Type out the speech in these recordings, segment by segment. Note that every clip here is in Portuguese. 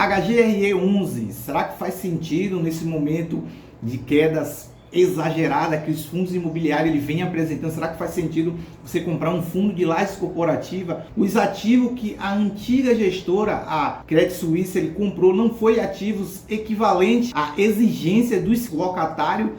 HGRE11, será que faz sentido nesse momento de quedas exageradas que os fundos imobiliários ele vem apresentando? Será que faz sentido você comprar um fundo de lajes corporativa? Os ativos que a antiga gestora, a Credit Suisse, ele comprou não foi ativos equivalentes à exigência dos locatários,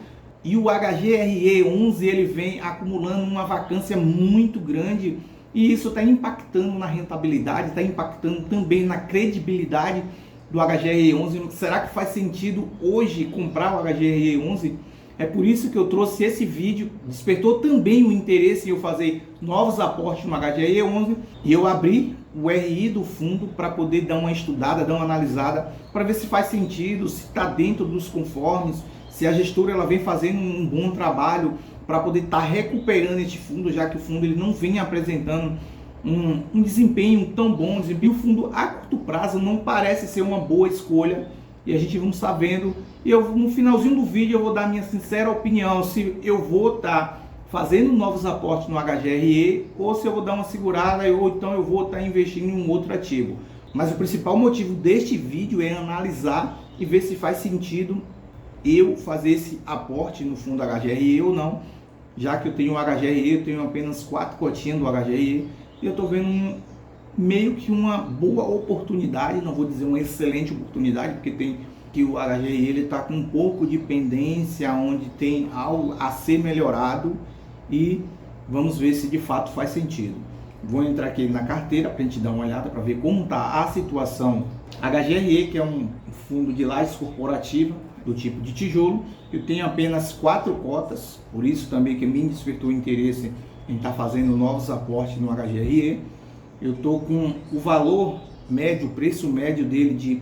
e o HGRE11 ele vem acumulando uma vacância muito grande, e isso está impactando na rentabilidade, está impactando também na credibilidade do HGRE11. Será que faz sentido hoje comprar o HGRE11? É por isso que eu trouxe esse vídeo. Despertou também o interesse em eu fazer novos aportes no HGRE11, e eu abri o RI do fundo para poder dar uma estudada, dar uma analisada, para ver se faz sentido, se está dentro dos conformes, se a gestora ela vem fazendo um bom trabalho para poder estar recuperando este fundo, já que o fundo ele não vem apresentando um desempenho tão bom. O fundo a curto prazo não parece ser uma boa escolha, e a gente vamos estar vendo. E eu, no finalzinho do vídeo, eu vou dar minha sincera opinião se eu vou estar fazendo novos aportes no HGRE, ou se eu vou dar uma segurada, ou então eu vou estar investindo em um outro ativo. Mas o principal motivo deste vídeo é analisar e ver se faz sentido eu fazer esse aporte no fundo HGRE ou não, já que eu tenho o HGRE, eu tenho apenas 4 cotinhas do HGRE, e eu estou vendo meio que uma boa oportunidade, não vou dizer uma excelente oportunidade, porque tem que o HGRE ele está com um pouco de pendência, onde tem algo a ser melhorado, e vamos ver se de fato faz sentido. Vou entrar aqui na carteira para a gente dar uma olhada para ver como está a situação. HGRE, que é um fundo de lajes corporativa do tipo de tijolo, eu tenho apenas 4 cotas, por isso também que me despertou interesse em estar fazendo novos aportes no HGRE. Eu estou com o valor médio, o preço médio dele de R$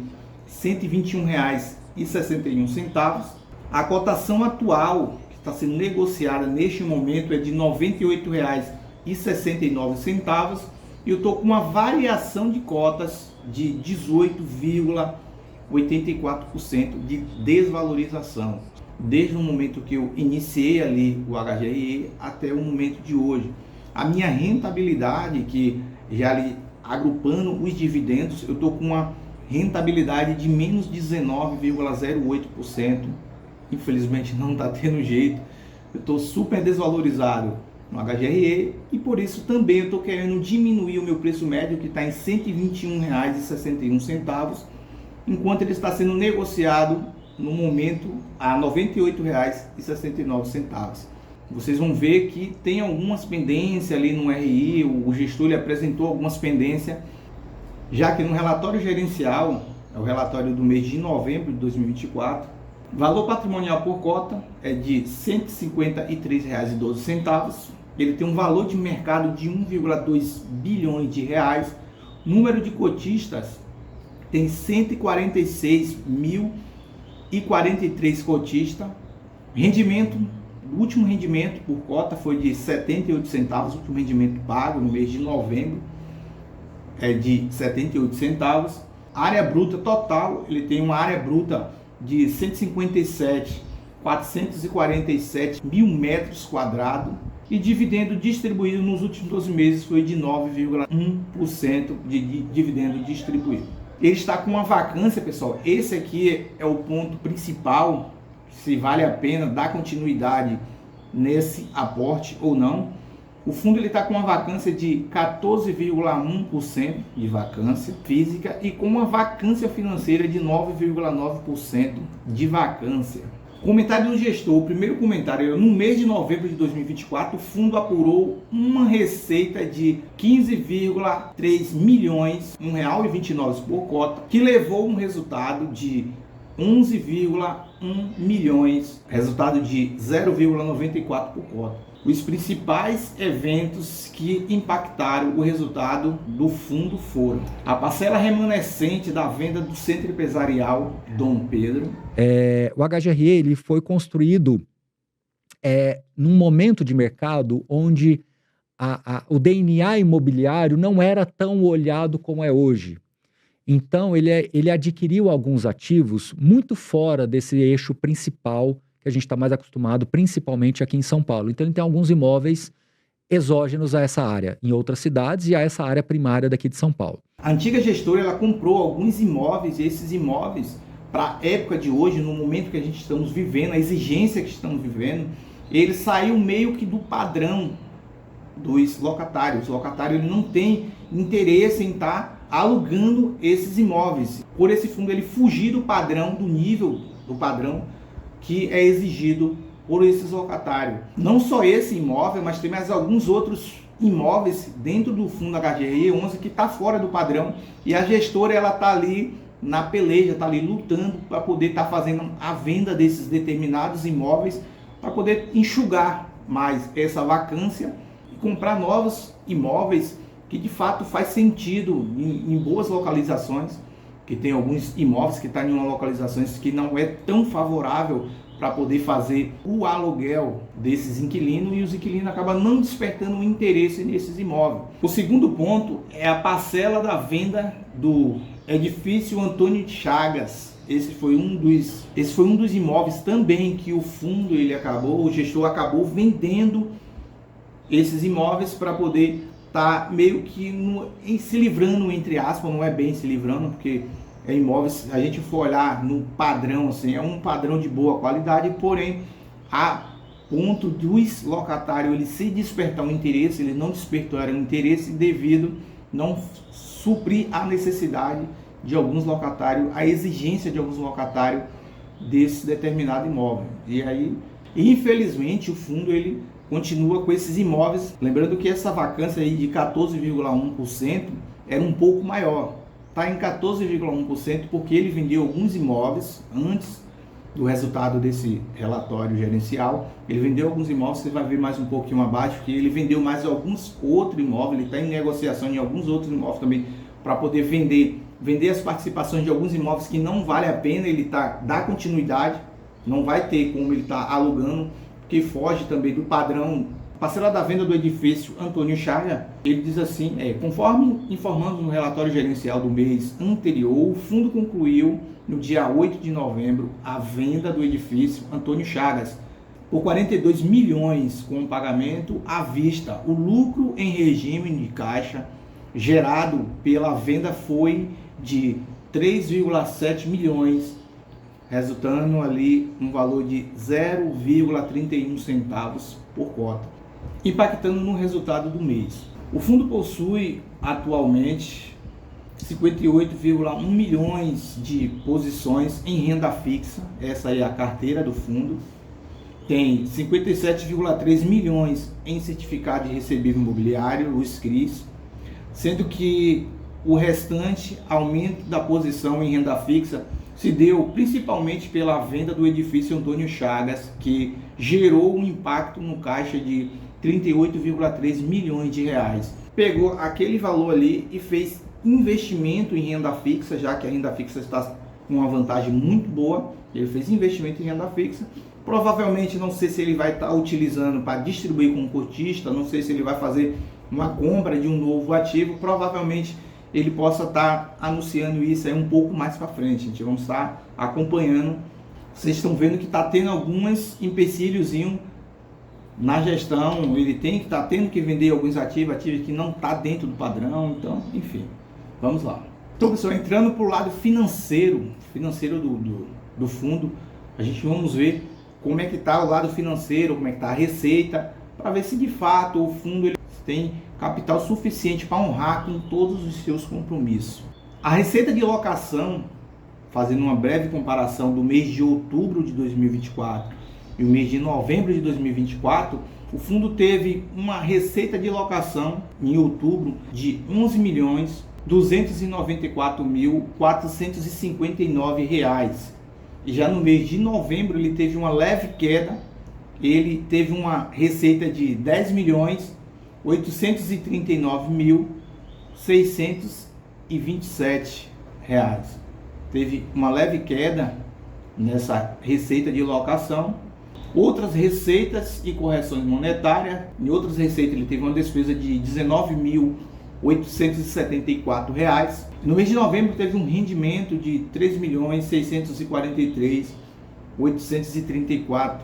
121,61. A cotação atual que está sendo negociada neste momento é de R$ 98,69, e eu estou com uma variação de cotas de 18,84% de desvalorização, desde o momento que eu iniciei ali o HGRE até o momento de hoje. A minha rentabilidade, que já ali agrupando os dividendos, eu estou com uma rentabilidade de menos 19,08%. Infelizmente não está tendo jeito, eu estou super desvalorizado no HGRE, e por isso também eu estou querendo diminuir o meu preço médio, que está em R$ 121,61, enquanto ele está sendo negociado no momento a R$ 98,69. Vocês vão ver que tem algumas pendências ali no RI, o gestor ele apresentou algumas pendências, já que no relatório gerencial, é o relatório do mês de novembro de 2024, valor patrimonial por cota é de R$ 153,12, ele tem um valor de mercado de 1,2 bilhões de reais, número de cotistas tem 146.043 cotistas, rendimento, o último rendimento por cota foi de 78 centavos, o último rendimento pago no mês de novembro é de 78 centavos. Área bruta total, ele tem uma área bruta de 157.447 mil metros quadrados, e dividendo distribuído nos últimos 12 meses foi de 9,1% de dividendo distribuído. Ele está com uma vacância, pessoal, esse aqui é o ponto principal, se vale a pena dar continuidade nesse aporte ou não. O fundo ele está com uma vacância de 14,1% de vacância física, e com uma vacância financeira de 9,9% de vacância. Comentário do gestor, o primeiro comentário: no mês de novembro de 2024, o fundo apurou uma receita de 15,3 milhões, R$ 1,29 por cota, que levou um resultado de 11,1 milhões, resultado de 0,94 por cota. Os principais eventos que impactaram o resultado do fundo foram a parcela remanescente da venda do Centro Empresarial Dom Pedro. O HGRE ele foi construído num momento de mercado onde o DNA imobiliário não era tão olhado como é hoje. Então, ele adquiriu alguns ativos muito fora desse eixo principal que a gente está mais acostumado, principalmente aqui em São Paulo. Então, ele tem alguns imóveis exógenos a essa área, em outras cidades, e a essa área primária daqui de São Paulo. A antiga gestora ela comprou alguns imóveis e esses imóveis, para a época de hoje, no momento que a gente estamos vivendo, a exigência que estamos vivendo, ele saiu meio que do padrão dos locatários. O locatário ele não tem interesse em estar alugando esses imóveis. Por esse fundo ele fugir do padrão, do nível do padrão que é exigido por esses locatários. Não só esse imóvel, mas tem mais alguns outros imóveis dentro do fundo HGRE 11 que está fora do padrão e a gestora ela está ali na peleja, está ali lutando para poder estar fazendo a venda desses determinados imóveis para poder enxugar mais essa vacância e comprar novos imóveis que de fato faz sentido em boas localizações, que tem alguns imóveis que estão em uma localização que não é tão favorável para poder fazer o aluguel desses inquilinos e os inquilinos acabam não despertando o interesse nesses imóveis. O segundo ponto é a parcela da venda do edifício Antônio Chagas. Esse foi um dos imóveis também que o fundo o gestor acabou vendendo esses imóveis para poder estar meio que se livrando, entre aspas, não é bem se livrando, porque é imóveis, se a gente for olhar no padrão, assim, é um padrão de boa qualidade, porém, a ponto dos locatários ele se despertar um interesse, eles não despertaram interesse devido não suprir a necessidade de alguns locatários, a exigência de alguns locatários desse determinado imóvel. E aí, infelizmente, o fundo ele continua com esses imóveis, lembrando que essa vacância aí de 14,1% era um pouco maior. Está em 14,1% porque ele vendeu alguns imóveis antes do resultado desse relatório gerencial. Ele vendeu alguns imóveis, você vai ver mais um pouquinho abaixo, que ele vendeu mais alguns outros imóveis, ele está em negociação em alguns outros imóveis também, para poder vender as participações de alguns imóveis que não vale a pena ele dar continuidade, não vai ter como ele está alugando, que foge também do padrão. Parcela da venda do edifício Antônio Chagas, ele diz assim, conforme informamos no relatório gerencial do mês anterior, o fundo concluiu no dia 8 de novembro a venda do edifício Antônio Chagas por 42 milhões com pagamento à vista. O lucro em regime de caixa gerado pela venda foi de 3,7 milhões, resultando ali um valor de 0,31 centavos por cota, impactando no resultado do mês. O fundo possui atualmente 58,1 milhões de posições em renda fixa, essa é a carteira do fundo. Tem 57,3 milhões em certificado de recebível imobiliário, os CRIs, sendo que o restante aumento da posição em renda fixa se deu principalmente pela venda do edifício Antônio Chagas, que gerou um impacto no caixa de 38,3 milhões de reais. Pegou aquele valor ali e fez investimento em renda fixa, já que a renda fixa está com uma vantagem muito boa. Ele fez investimento em renda fixa. Provavelmente, não sei se ele vai estar utilizando para distribuir com um cotista, não sei se ele vai fazer uma compra de um novo ativo. Provavelmente ele possa estar anunciando isso aí um pouco mais para frente. A gente vamos estar acompanhando. Vocês estão vendo que está tendo alguns empecilhos na gestão. Ele tem que estar tendo que vender alguns ativos que não está dentro do padrão. Então, enfim, vamos lá. Então, pessoal, entrando para o lado financeiro do fundo, a gente vamos ver como é que está o lado financeiro, como é que está a receita, para ver se de fato o fundo ele tem capital suficiente para honrar com todos os seus compromissos. A receita de locação, fazendo uma breve comparação do mês de outubro de 2024 e o mês de novembro de 2024, o fundo teve uma receita de locação em outubro de R$ 11.294.459. E já no mês de novembro ele teve uma leve queda, ele teve uma receita de R$ 10.839.627. Teve uma leve queda nessa receita de locação. Outras receitas e correções monetárias, em outras receitas ele teve uma despesa de R$ 19.874. No mês de novembro teve um rendimento de R$ 3.643.834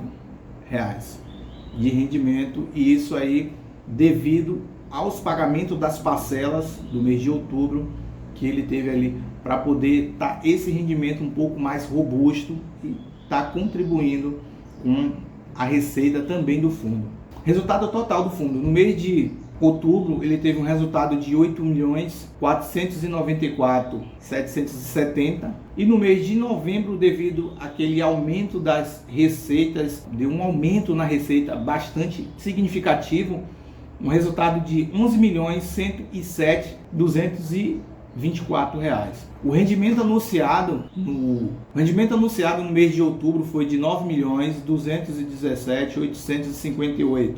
de rendimento, e isso aí devido aos pagamentos das parcelas do mês de outubro, que ele teve ali para poder estar esse rendimento um pouco mais robusto e estar contribuindo com a receita também do fundo. Resultado total do fundo: no mês de outubro ele teve um resultado de 8.494.770 e no mês de novembro, devido àquele aumento das receitas, deu um aumento na receita bastante significativo, um resultado de 11.107.224 reais. O rendimento anunciado no mês de outubro foi de 9.217.858.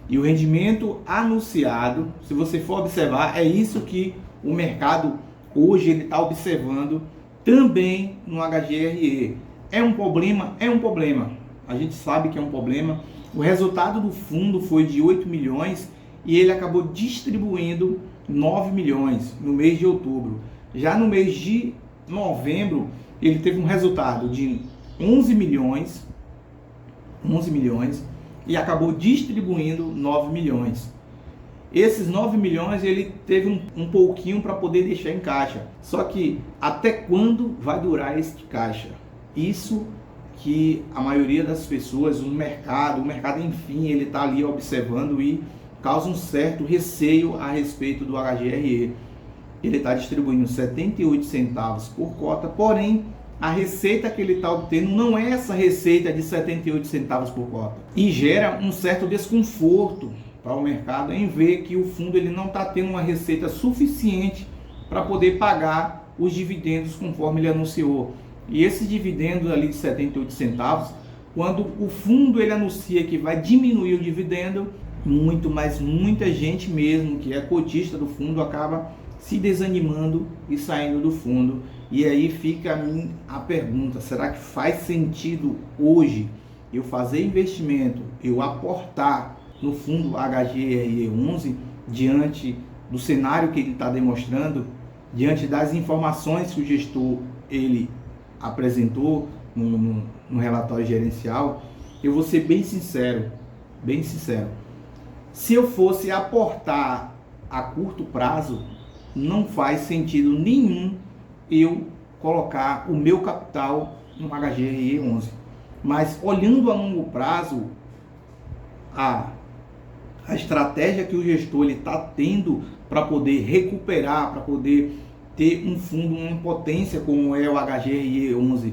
E o rendimento anunciado, se você for observar, é isso que o mercado hoje ele está observando também no HGRE. É um problema? É um problema. A gente sabe que é um problema. O resultado do fundo foi de 8 milhões e ele acabou distribuindo 9 milhões no mês de outubro. Já no mês de novembro, ele teve um resultado de 11 milhões e acabou distribuindo 9 milhões. Esses 9 milhões ele teve um pouquinho para poder deixar em caixa. Só que até quando vai durar este caixa? Isso que a maioria das pessoas, o mercado enfim, ele está ali observando e causa um certo receio a respeito do HGRE. Ele está distribuindo 78 centavos por cota, porém a receita que ele está obtendo não é essa receita de 78 centavos por cota. E gera um certo desconforto para o mercado em ver que o fundo ele não está tendo uma receita suficiente para poder pagar os dividendos conforme ele anunciou. E esses dividendos ali de 78 centavos, quando o fundo ele anuncia que vai diminuir o dividendo, muita gente mesmo que é cotista do fundo acaba se desanimando e saindo do fundo. E aí fica a pergunta: será que faz sentido hoje eu fazer investimento, eu aportar no fundo HGRE11 diante do cenário que ele está demonstrando, diante das informações que o gestor ele apresentou no relatório gerencial? Eu vou ser bem sincero. Se eu fosse aportar a curto prazo, não faz sentido nenhum eu colocar o meu capital no HGRE11. Mas olhando a longo prazo, a estratégia que o gestor está tendo para poder recuperar, para poder ter um fundo, uma potência como é o HGRE11,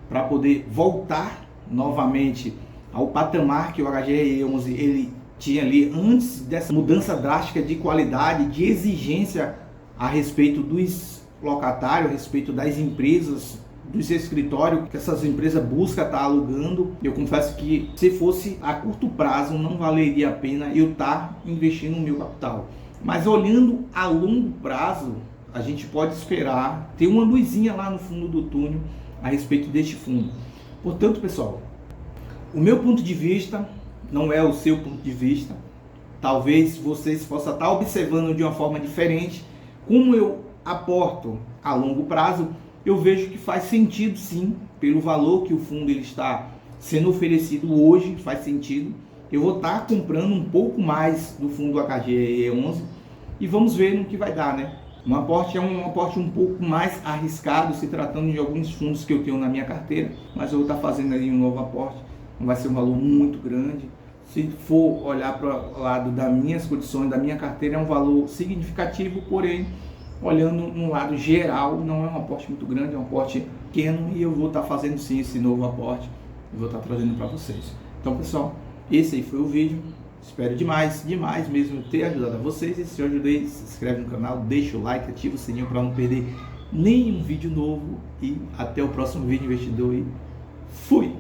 para poder voltar novamente ao patamar que o HGRE11 ele tinha ali antes dessa mudança drástica de qualidade, de exigência a respeito dos locatários, a respeito das empresas, dos escritórios que essas empresas buscam estar alugando. Eu confesso que se fosse a curto prazo não valeria a pena eu estar investindo no meu capital. Mas olhando a longo prazo, a gente pode esperar ter uma luzinha lá no fundo do túnel a respeito deste fundo. Portanto, pessoal, o meu ponto de vista não é o seu ponto de vista. Talvez vocês possam estar observando de uma forma diferente. Como eu aporto a longo prazo, eu vejo que faz sentido sim, pelo valor que o fundo ele está sendo oferecido hoje, faz sentido. Eu vou estar comprando um pouco mais do fundo HGRE11 e vamos ver no que vai dar, né? Um aporte é um aporte um pouco mais arriscado, se tratando de alguns fundos que eu tenho na minha carteira, mas eu vou estar fazendo ali um novo aporte, não vai ser um valor muito grande. Se for olhar para o lado das minhas condições, da minha carteira, é um valor significativo, porém, olhando no lado geral, não é um aporte muito grande, é um aporte pequeno e eu vou estar fazendo sim esse novo aporte e vou estar trazendo para vocês. Então, pessoal, esse aí foi o vídeo. Espero demais mesmo ter ajudado a vocês. E se eu ajudei, se inscreve no canal, deixa o like, ativa o sininho para não perder nenhum vídeo novo. E até o próximo vídeo, investidor. E fui!